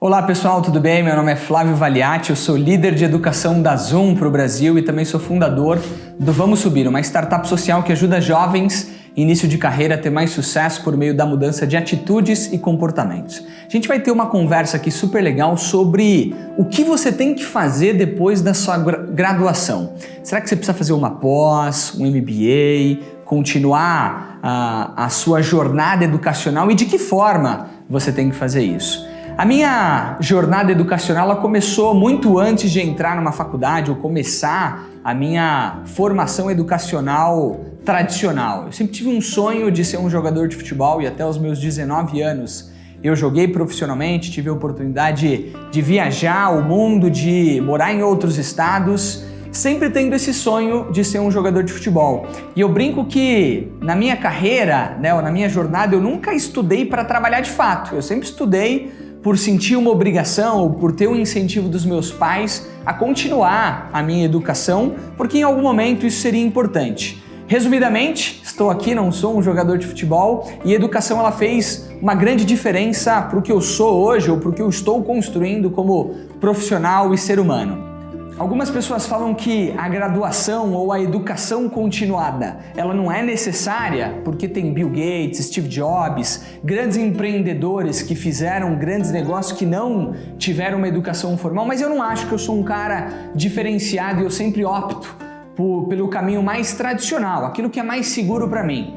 Olá pessoal, tudo bem? Meu nome é Flávio Valiati, eu sou líder de educação da Zoom para o Brasil e também sou fundador do Vamos Subir, uma startup social que ajuda jovens início de carreira a ter mais sucesso por meio da mudança de atitudes e comportamentos. A gente vai ter uma conversa aqui super legal sobre o que você tem que fazer depois da sua graduação. Será que você precisa fazer uma pós, um MBA, continuar a sua jornada educacional e de que forma você tem que fazer isso? A minha jornada educacional ela começou muito antes de entrar numa faculdade ou começar a minha formação educacional tradicional. Eu sempre tive um sonho de ser um jogador de futebol e até os meus 19 anos eu joguei profissionalmente, tive a oportunidade de viajar o mundo, de morar em outros estados, sempre tendo esse sonho de ser um jogador de futebol. E eu brinco que na minha carreira, ou na minha jornada, eu nunca estudei para trabalhar de fato. Eu sempre estudei por sentir uma obrigação ou por ter um incentivo dos meus pais a continuar a minha educação, porque em algum momento isso seria importante. Resumidamente, estou aqui, não sou um jogador de futebol e a educação ela fez uma grande diferença para o que eu sou hoje ou para o que eu estou construindo como profissional e ser humano. Algumas pessoas falam que a graduação ou a educação continuada, ela não é necessária porque tem Bill Gates, Steve Jobs, grandes empreendedores que fizeram grandes negócios que não tiveram uma educação formal, mas eu não acho que eu sou um cara diferenciado e eu sempre opto pelo caminho mais tradicional, aquilo que é mais seguro para mim,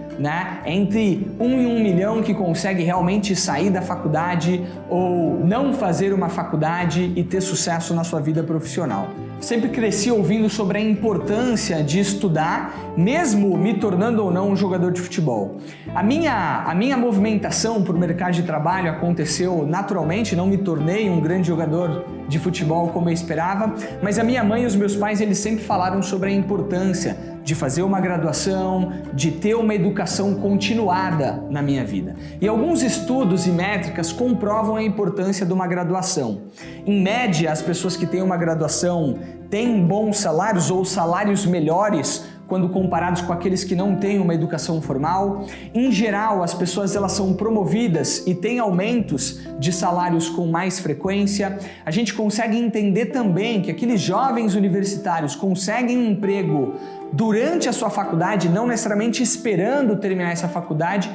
Entre 1 em 1 milhão que consegue realmente sair da faculdade ou não fazer uma faculdade e ter sucesso na sua vida profissional. Sempre cresci ouvindo sobre a importância de estudar, mesmo me tornando ou não um jogador de futebol. A minha movimentação para o mercado de trabalho aconteceu naturalmente, não me tornei um grande jogador de futebol como eu esperava, mas a minha mãe e os meus pais eles sempre falaram sobre a importância de fazer uma graduação, de ter uma educação continuada na minha vida. E alguns estudos e métricas comprovam a importância de uma graduação. Em média, as pessoas que têm uma graduação têm bons salários ou salários melhores quando comparados com aqueles que não têm uma educação formal. Em geral, as pessoas elas são promovidas e têm aumentos de salários com mais frequência. A gente consegue entender também que aqueles jovens universitários conseguem um emprego durante a sua faculdade, não necessariamente esperando terminar essa faculdade.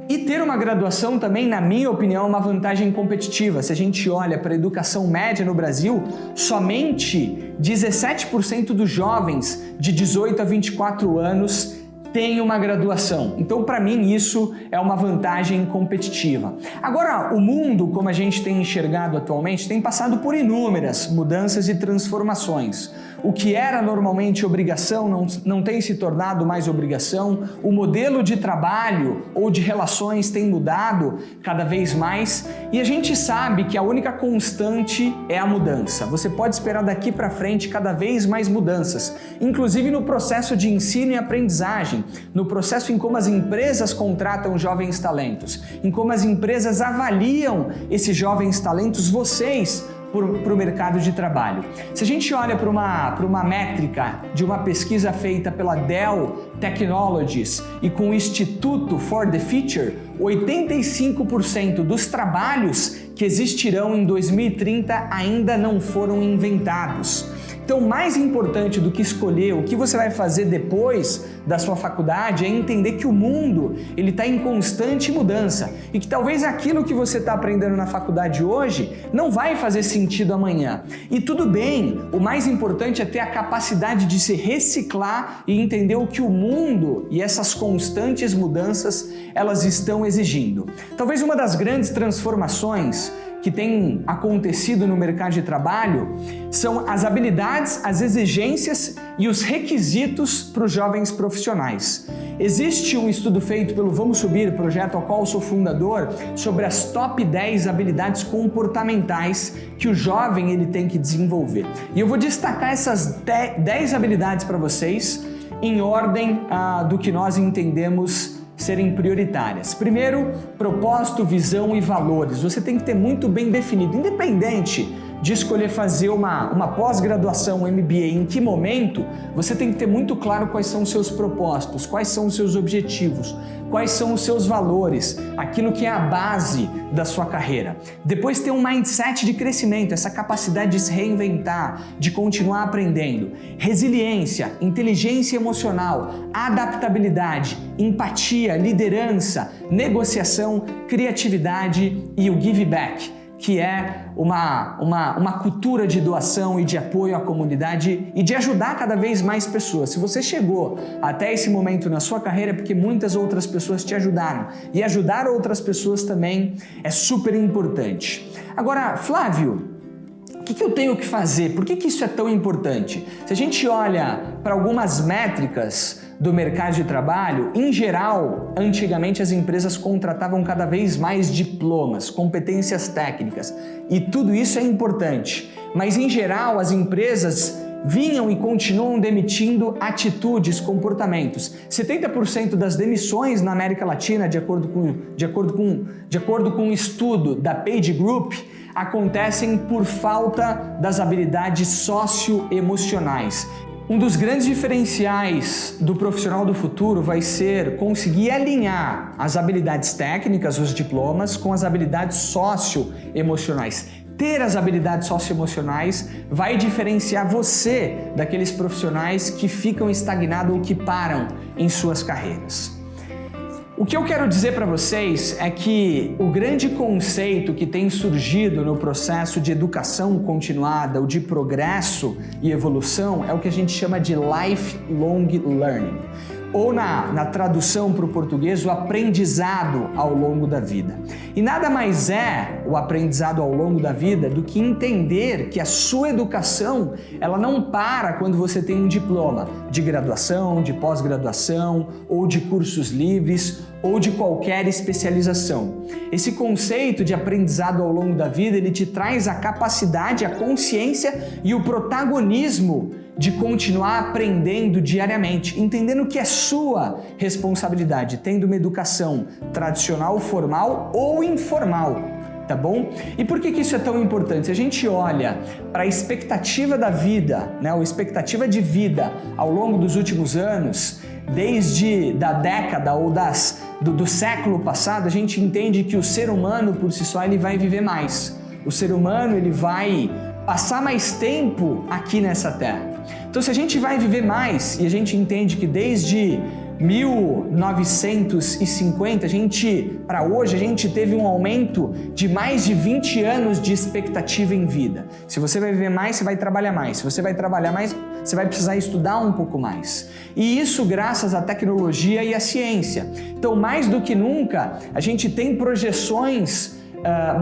E ter uma graduação também, na minha opinião, é uma vantagem competitiva. Se a gente olha para a educação média no Brasil, somente 17% dos jovens de 18 a 24 anos têm uma graduação. Então, para mim, isso é uma vantagem competitiva. Agora, o mundo, como a gente tem enxergado atualmente, tem passado por inúmeras mudanças e transformações. O que era normalmente obrigação não tem se tornado mais obrigação. O modelo de trabalho ou de relações tem mudado cada vez mais. E a gente sabe que a única constante é a mudança. Você pode esperar daqui para frente cada vez mais mudanças, inclusive no processo de ensino e aprendizagem, no processo em como as empresas contratam jovens talentos, em como as empresas avaliam esses jovens talentos, vocês, para o mercado de trabalho. Se a gente olha para uma métrica de uma pesquisa feita pela Dell Technologies e com o Instituto for the Future, 85% dos trabalhos que existirão em 2030 ainda não foram inventados. Então, mais importante do que escolher o que você vai fazer depois da sua faculdade é entender que o mundo ele está em constante mudança e que talvez aquilo que você está aprendendo na faculdade hoje não vai fazer sentido amanhã. E tudo bem, o mais importante é ter a capacidade de se reciclar e entender o que o mundo e essas constantes mudanças elas estão exigindo. Talvez uma das grandes transformações que tem acontecido no mercado de trabalho são as habilidades, as exigências e os requisitos para os jovens profissionais. Existe um estudo feito pelo Vamos Subir, projeto ao qual eu sou fundador, sobre as top 10 habilidades comportamentais que o jovem ele tem que desenvolver. E eu vou destacar essas 10 habilidades para vocês em ordem do que nós entendemos serem prioritárias. Primeiro, propósito, visão e valores. Você tem que ter muito bem definido, independente de escolher fazer uma pós-graduação, um MBA, em que momento, você tem que ter muito claro quais são os seus propósitos, quais são os seus objetivos, quais são os seus valores, aquilo que é a base da sua carreira. Depois ter um mindset de crescimento, essa capacidade de se reinventar, de continuar aprendendo. Resiliência, inteligência emocional, adaptabilidade, empatia, liderança, negociação, criatividade e o give back, que é uma cultura de doação e de apoio à comunidade e de ajudar cada vez mais pessoas. Se você chegou até esse momento na sua carreira é porque muitas outras pessoas te ajudaram. E ajudar outras pessoas também é super importante. Agora, Flávio, o que eu tenho que fazer? Por que isso é tão importante? Se a gente olha para algumas métricas do mercado de trabalho, em geral, antigamente as empresas contratavam cada vez mais diplomas, competências técnicas, e tudo isso é importante. Mas em geral, as empresas vinham e continuam demitindo atitudes, comportamentos. 70% das demissões na América Latina, de acordo com um estudo da PageGroup, acontecem por falta das habilidades socioemocionais. Um dos grandes diferenciais do profissional do futuro vai ser conseguir alinhar as habilidades técnicas, os diplomas, com as habilidades socioemocionais. Ter as habilidades socioemocionais vai diferenciar você daqueles profissionais que ficam estagnados ou que param em suas carreiras. O que eu quero dizer para vocês é que o grande conceito que tem surgido no processo de educação continuada, ou de progresso e evolução, é o que a gente chama de lifelong learning, ou na tradução para o português, o aprendizado ao longo da vida. E nada mais é o aprendizado ao longo da vida do que entender que a sua educação, ela não para quando você tem um diploma de graduação, de pós-graduação, ou de cursos livres, ou de qualquer especialização. Esse conceito de aprendizado ao longo da vida, ele te traz a capacidade, a consciência e o protagonismo de continuar aprendendo diariamente, entendendo que é sua responsabilidade, tendo uma educação tradicional, formal ou informal, tá bom? E por que isso é tão importante? Se a gente olha para a expectativa da vida, né, ou expectativa de vida ao longo dos últimos anos, desde da década ou do século passado, a gente entende que o ser humano por si só ele vai viver mais. O ser humano ele vai passar mais tempo aqui nessa terra. Então, se a gente vai viver mais, e a gente entende que desde 1950, para hoje, a gente teve um aumento de mais de 20 anos de expectativa em vida. Se você vai viver mais, você vai trabalhar mais. Se você vai trabalhar mais, você vai precisar estudar um pouco mais. E isso graças à tecnologia e à ciência. Então, mais do que nunca, a gente tem projeções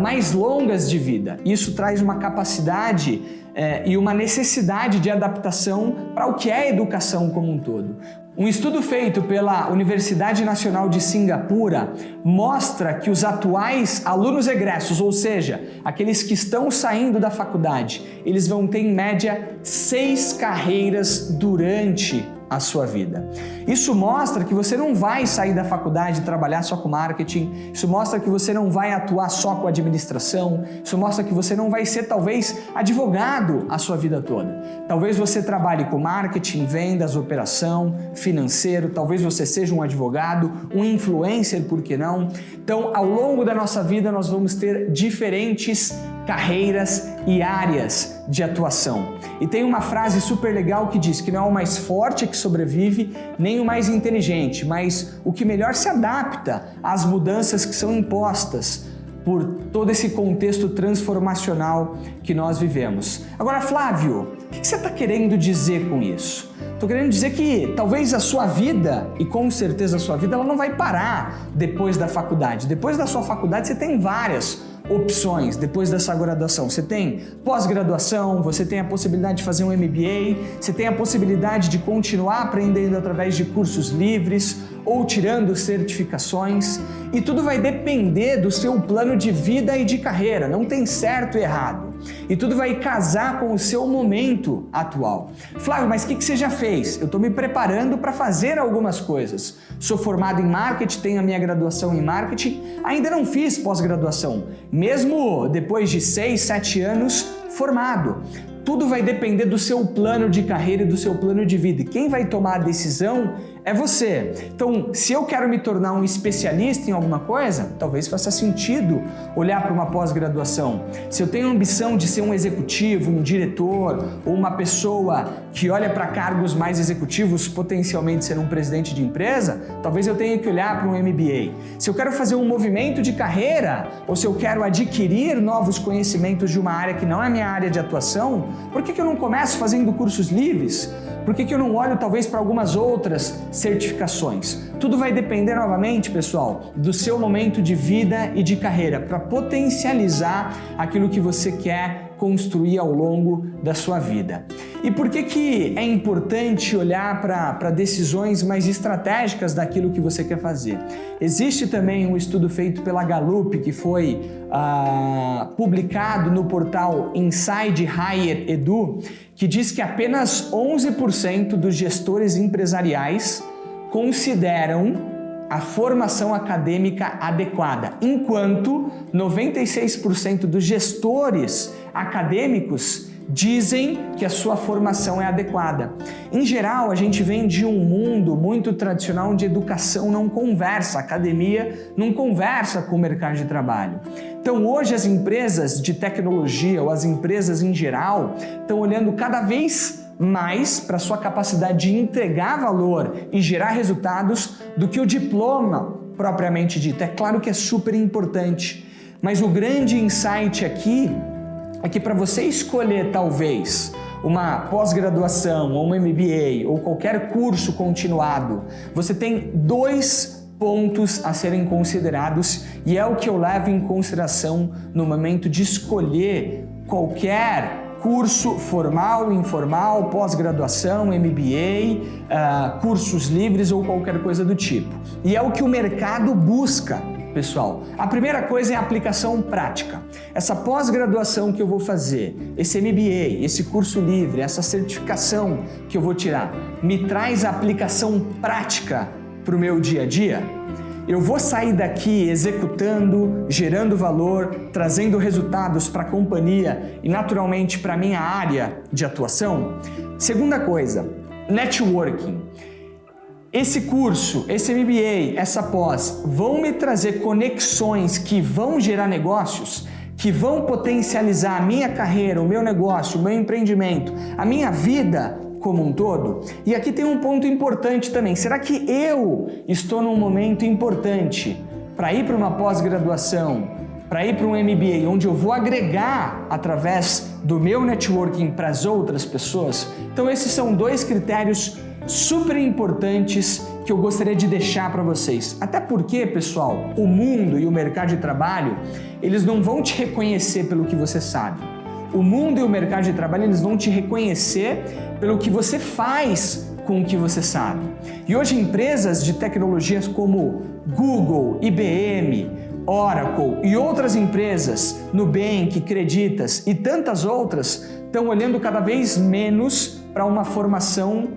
mais longas de vida. Isso traz uma capacidade e uma necessidade de adaptação para o que é a educação como um todo. Um estudo feito pela Universidade Nacional de Singapura mostra que os atuais alunos egressos, ou seja, aqueles que estão saindo da faculdade, eles vão ter em média 6 carreiras durante a sua vida. Isso mostra que você não vai sair da faculdade e trabalhar só com marketing, isso mostra que você não vai atuar só com administração, isso mostra que você não vai ser talvez advogado a sua vida toda. Talvez você trabalhe com marketing, vendas, operação, financeiro, talvez você seja um advogado, um influencer, por que não? Então, ao longo da nossa vida nós vamos ter diferentes carreiras e áreas de atuação. E tem uma frase super legal que diz que não é o mais forte que sobrevive, nem o mais inteligente, mas o que melhor se adapta às mudanças que são impostas por todo esse contexto transformacional que nós vivemos. Agora, Flávio, o que você está querendo dizer com isso? Estou querendo dizer que talvez a sua vida, e com certeza a sua vida, ela não vai parar depois da faculdade. Depois da sua faculdade você tem várias opções depois dessa graduação. Você tem pós-graduação, você tem a possibilidade de fazer um MBA, você tem a possibilidade de continuar aprendendo através de cursos livres ou tirando certificações, e tudo vai depender do seu plano de vida e de carreira, não tem certo e errado. E tudo vai casar com o seu momento atual. Flávio, mas o que você já fez? Eu estou me preparando para fazer algumas coisas. Sou formado em marketing, tenho a minha graduação em marketing, ainda não fiz pós-graduação, mesmo depois de 6, 7 anos formado. Tudo vai depender do seu plano de carreira e do seu plano de vida. E quem vai tomar a decisão é você. Então, se eu quero me tornar um especialista em alguma coisa, talvez faça sentido olhar para uma pós-graduação. Se eu tenho a ambição de ser um executivo, um diretor ou uma pessoa que olha para cargos mais executivos, potencialmente ser um presidente de empresa, talvez eu tenha que olhar para um MBA. Se eu quero fazer um movimento de carreira ou se eu quero adquirir novos conhecimentos de uma área que não é minha área de atuação, por que eu não começo fazendo cursos livres? Por que eu não olho talvez para algumas outras certificações? Tudo vai depender novamente, pessoal, do seu momento de vida e de carreira para potencializar aquilo que você quer construir ao longo da sua vida. E por que é importante olhar para decisões mais estratégicas daquilo que você quer fazer? Existe também um estudo feito pela Gallup que foi publicado no portal Inside Higher Edu, que diz que apenas 11% dos gestores empresariais consideram a formação acadêmica adequada, enquanto 96% dos gestores acadêmicos dizem que a sua formação é adequada. Em geral, a gente vem de um mundo muito tradicional onde a educação não conversa, a academia não conversa com o mercado de trabalho. Então, hoje as empresas de tecnologia ou as empresas em geral estão olhando cada vez mais para a sua capacidade de entregar valor e gerar resultados do que o diploma propriamente dito. É claro que é super importante, mas o grande insight aqui é que para você escolher talvez uma pós-graduação ou um MBA ou qualquer curso continuado, você tem 2 pontos a serem considerados e é o que eu levo em consideração no momento de escolher qualquer curso formal, informal, pós-graduação, MBA, cursos livres ou qualquer coisa do tipo. E é o que o mercado busca, pessoal. A primeira coisa é a aplicação prática. Essa pós-graduação que eu vou fazer, esse MBA, esse curso livre, essa certificação que eu vou tirar, me traz a aplicação prática para o meu dia a dia? Eu vou sair daqui executando, gerando valor, trazendo resultados para a companhia e naturalmente para a minha área de atuação? Segunda coisa, networking. Esse curso, esse MBA, essa pós vão me trazer conexões que vão gerar negócios, que vão potencializar a minha carreira, o meu negócio, o meu empreendimento, a minha vida como um todo? E aqui tem um ponto importante também. Será que eu estou num momento importante para ir para uma pós-graduação, para ir para um MBA, onde eu vou agregar através do meu networking para as outras pessoas? Então esses são 2 critérios super importantes que eu gostaria de deixar para vocês. Até porque, pessoal, o mundo e o mercado de trabalho, eles não vão te reconhecer pelo que você sabe. O mundo e o mercado de trabalho, eles vão te reconhecer pelo que você faz com o que você sabe. E hoje empresas de tecnologias como Google, IBM, Oracle e outras empresas, Nubank, Creditas e tantas outras, estão olhando cada vez menos para uma formação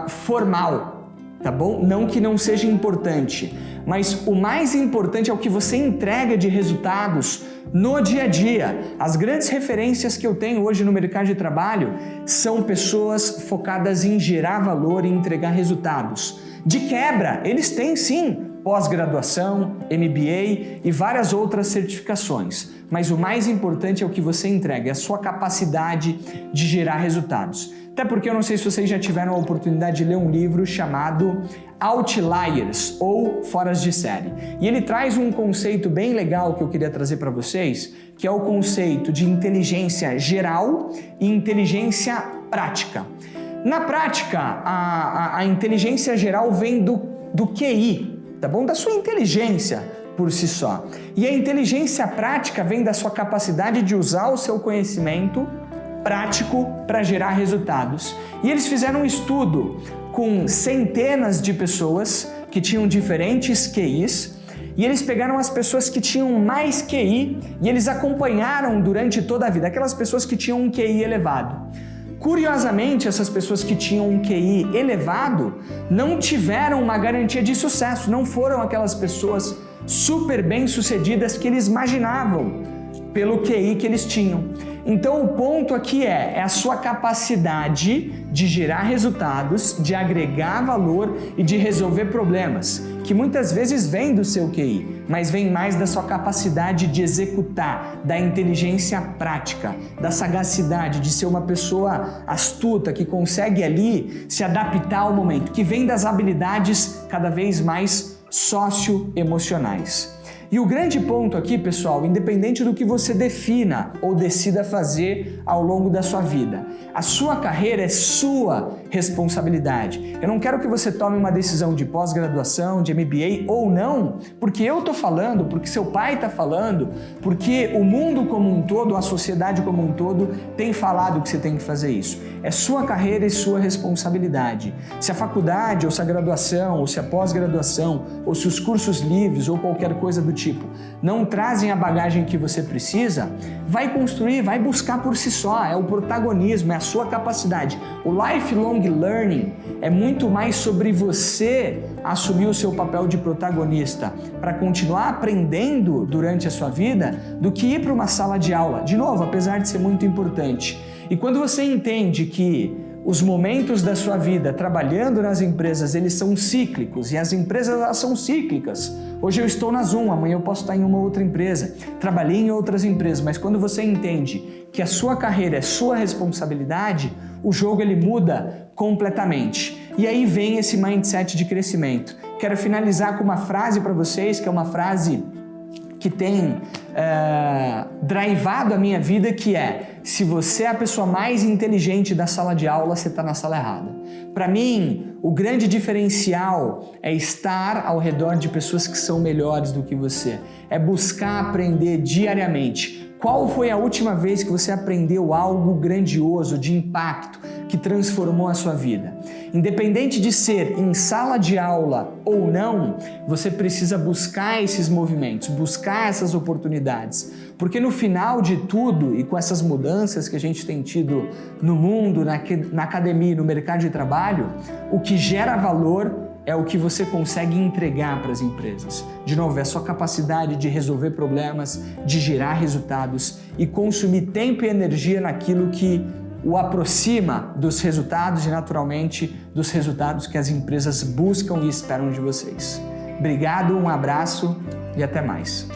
formal, tá bom? Não que não seja importante, mas o mais importante é o que você entrega de resultados no dia a dia. As grandes referências que eu tenho hoje no mercado de trabalho são pessoas focadas em gerar valor e entregar resultados. De quebra, eles têm sim pós-graduação, MBA e várias outras certificações, mas o mais importante é o que você entrega, é a sua capacidade de gerar resultados. Até porque eu não sei se vocês já tiveram a oportunidade de ler um livro chamado Outliers ou Foras de Série. E ele traz um conceito bem legal que eu queria trazer para vocês, que é o conceito de inteligência geral e inteligência prática. Na prática, a inteligência geral vem do QI, tá bom? Da sua inteligência por si só. E a inteligência prática vem da sua capacidade de usar o seu conhecimento prático para gerar resultados. E eles fizeram um estudo com centenas de pessoas que tinham diferentes QIs e eles pegaram as pessoas que tinham mais QI e eles acompanharam durante toda a vida, aquelas pessoas que tinham um QI elevado. Curiosamente, essas pessoas que tinham um QI elevado não tiveram uma garantia de sucesso, não foram aquelas pessoas super bem-sucedidas que eles imaginavam pelo QI que eles tinham. Então o ponto aqui é a sua capacidade de gerar resultados, de agregar valor e de resolver problemas, que muitas vezes vem do seu QI, mas vem mais da sua capacidade de executar, da inteligência prática, da sagacidade, de ser uma pessoa astuta que consegue ali se adaptar ao momento, que vem das habilidades cada vez mais socioemocionais. E o grande ponto aqui, pessoal, independente do que você defina ou decida fazer ao longo da sua vida, a sua carreira é sua responsabilidade. Eu não quero que você tome uma decisão de pós-graduação, de MBA ou não, porque eu estou falando, porque seu pai está falando, porque o mundo como um todo, a sociedade como um todo tem falado que você tem que fazer isso. É sua carreira e sua responsabilidade. Se a faculdade, ou se a graduação, ou se a pós-graduação, ou se os cursos livres ou qualquer coisa do tipo não trazem a bagagem que você precisa, vai construir, vai buscar por si só, é o protagonismo, é a sua capacidade. O lifelong learning é muito mais sobre você assumir o seu papel de protagonista para continuar aprendendo durante a sua vida do que ir para uma sala de aula. De novo, apesar de ser muito importante. E quando você entende que os momentos da sua vida trabalhando nas empresas, eles são cíclicos e as empresas elas são cíclicas. Hoje eu estou na Zoom, amanhã eu posso estar em uma outra empresa. Trabalhei em outras empresas, mas quando você entende que a sua carreira é sua responsabilidade, o jogo ele muda completamente. E aí vem esse mindset de crescimento. Quero finalizar com uma frase para vocês, que é uma frase que tem drivado a minha vida, que é: se você é a pessoa mais inteligente da sala de aula, você está na sala errada. Para mim, o grande diferencial é estar ao redor de pessoas que são melhores do que você. É buscar aprender diariamente. Qual foi a última vez que você aprendeu algo grandioso, de impacto, que transformou a sua vida? Independente de ser em sala de aula ou não, você precisa buscar esses movimentos, buscar essas oportunidades. Porque no final de tudo, e com essas mudanças que a gente tem tido no mundo, na academia, no mercado de trabalho, o que gera valor é o que você consegue entregar para as empresas. De novo, é a sua capacidade de resolver problemas, de gerar resultados e consumir tempo e energia naquilo que o aproxima dos resultados e, naturalmente, dos resultados que as empresas buscam e esperam de vocês. Obrigado, um abraço e até mais.